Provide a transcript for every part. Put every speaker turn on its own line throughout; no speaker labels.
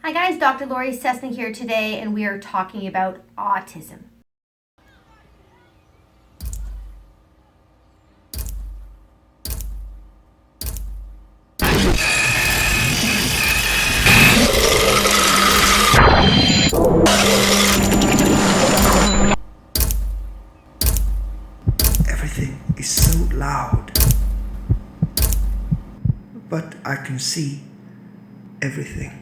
Hi guys, Dr. Laurie Cestnick here today, and we are talking about autism.
Everything is so loud, but I can see everything.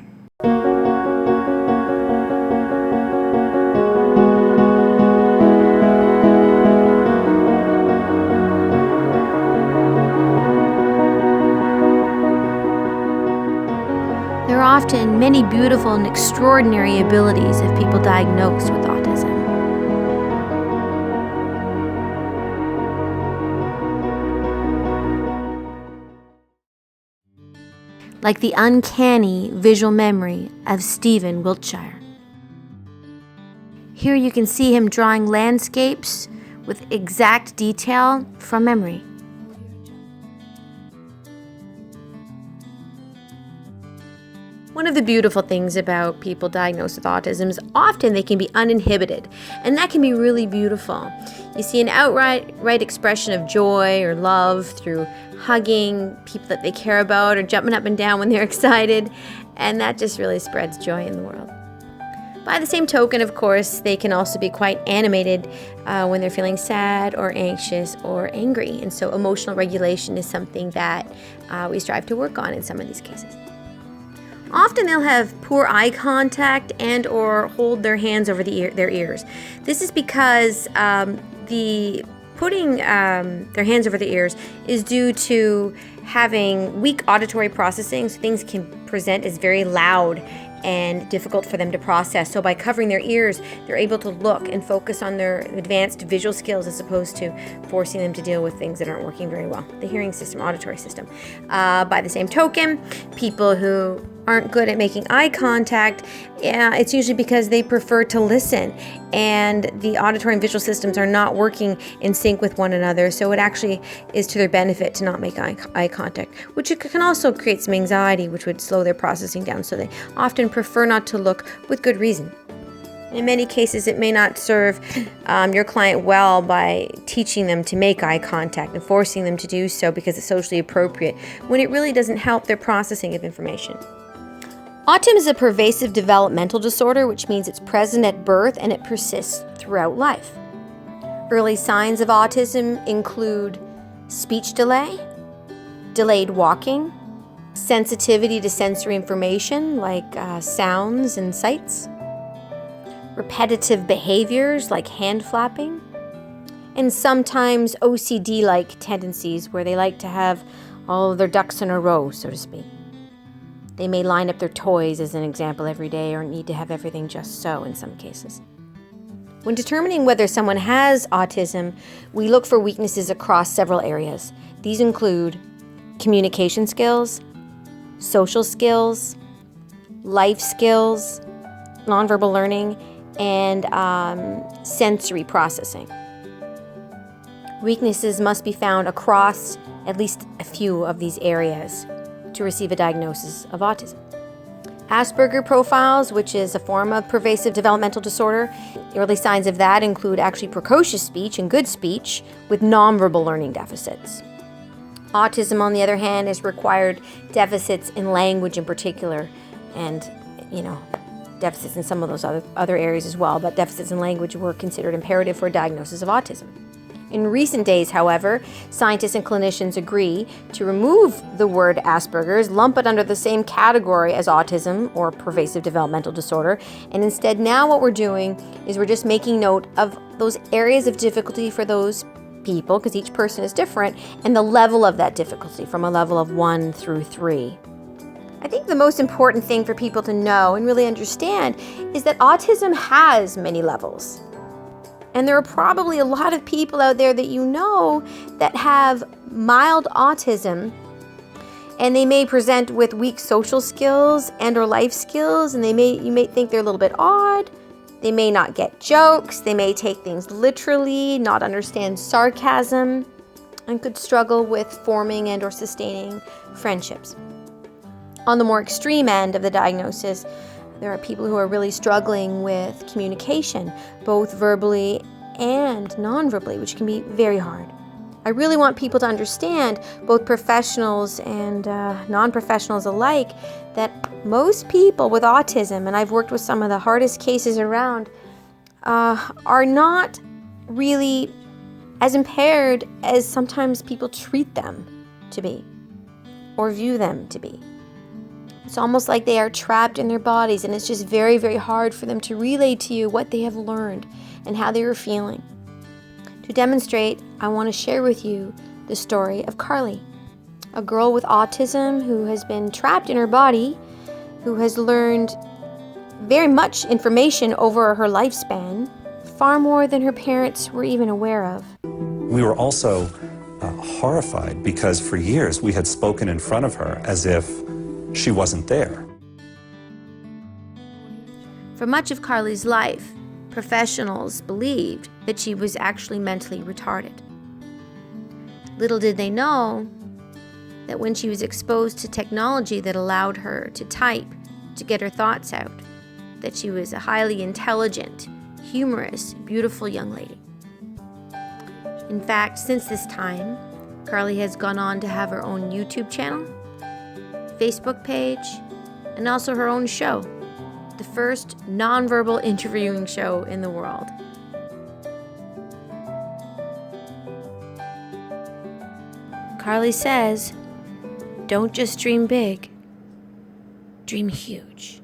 There are often many beautiful and extraordinary abilities of people diagnosed with autism. Like the uncanny visual memory of Stephen Wiltshire. Here you can see him drawing landscapes with exact detail from memory. One of the beautiful things about people diagnosed with autism is often they can be uninhibited, and that can be really beautiful. You see an outright expression of joy or love through hugging people that they care about or jumping up and down when they're excited, and that just really spreads joy in the world. By the same token, of course, they can also be quite animated when they're feeling sad or anxious or angry, and so emotional regulation is something that we strive to work on in some of these cases. Often they'll have poor eye contact and or hold their hands over their ears. This is because the putting their hands over the ears is due to having weak auditory processing, so things can present as very loud and difficult for them to process. So by covering their ears, they're able to look and focus on their advanced visual skills as opposed to forcing them to deal with things that aren't working very well. The hearing system, auditory system. By the same token, people who aren't good at making eye contact, it's usually because they prefer to listen, and the auditory and visual systems are not working in sync with one another, so it actually is to their benefit to not make eye contact, which can also create some anxiety, which would slow their processing down, so they often prefer not to look with good reason. In many cases, it may not serve your client well by teaching them to make eye contact and forcing them to do so because it's socially appropriate, when it really doesn't help their processing of information. Autism is a pervasive developmental disorder, which means it's present at birth and it persists throughout life. Early signs of autism include speech delay, delayed walking, sensitivity to sensory information like sounds and sights, repetitive behaviors like hand flapping, and sometimes OCD-like tendencies where they like to have all of their ducks in a row, so to speak. They may line up their toys, as an example, every day or need to have everything just so in some cases. When determining whether someone has autism, we look for weaknesses across several areas. These include communication skills, social skills, life skills, nonverbal learning, and sensory processing. Weaknesses must be found across at least a few of these areas to receive a diagnosis of autism. Asperger profiles, which is a form of pervasive developmental disorder, early signs of that include actually precocious speech and good speech with nonverbal learning deficits. Autism, on the other hand, has required deficits in language in particular, and deficits in some of those other areas as well, but deficits in language were considered imperative for a diagnosis of autism. In recent days, however, scientists and clinicians agree to remove the word Asperger's, lump it under the same category as autism or pervasive developmental disorder, and instead now what we're doing is we're just making note of those areas of difficulty for those people, because each person is different, and the level of that difficulty from a level of 1 through 3. I think the most important thing for people to know and really understand is that autism has many levels. And there are probably a lot of people out there that you know that have mild autism, and they may present with weak social skills and or life skills, and you may think they're a little bit odd. They may not get jokes. They may take things literally, not understand sarcasm, and could struggle with forming and or sustaining friendships. On the more extreme end of the diagnosis, There are people who are really struggling with communication, both verbally and non-verbally, which can be very hard. I really want people to understand, both professionals and non-professionals alike, that most people with autism, and I've worked with some of the hardest cases around, are not really as impaired as sometimes people treat them to be or view them to be. It's almost like they are trapped in their bodies, and it's just very, very hard for them to relay to you what they have learned and how they are feeling. To demonstrate, I want to share with you the story of Carly, a girl with autism who has been trapped in her body, who has learned very much information over her lifespan, far more than her parents were even aware of.
We were also horrified because for years we had spoken in front of her as if she wasn't there.
For much of Carly's life, professionals believed that she was actually mentally retarded. Little did they know that when she was exposed to technology that allowed her to type, to get her thoughts out, that she was a highly intelligent, humorous, beautiful young lady. In fact, since this time, Carly has gone on to have her own YouTube channel, Facebook page, and also her own show, the first nonverbal interviewing show in the world. Carly says, don't just dream big, dream huge.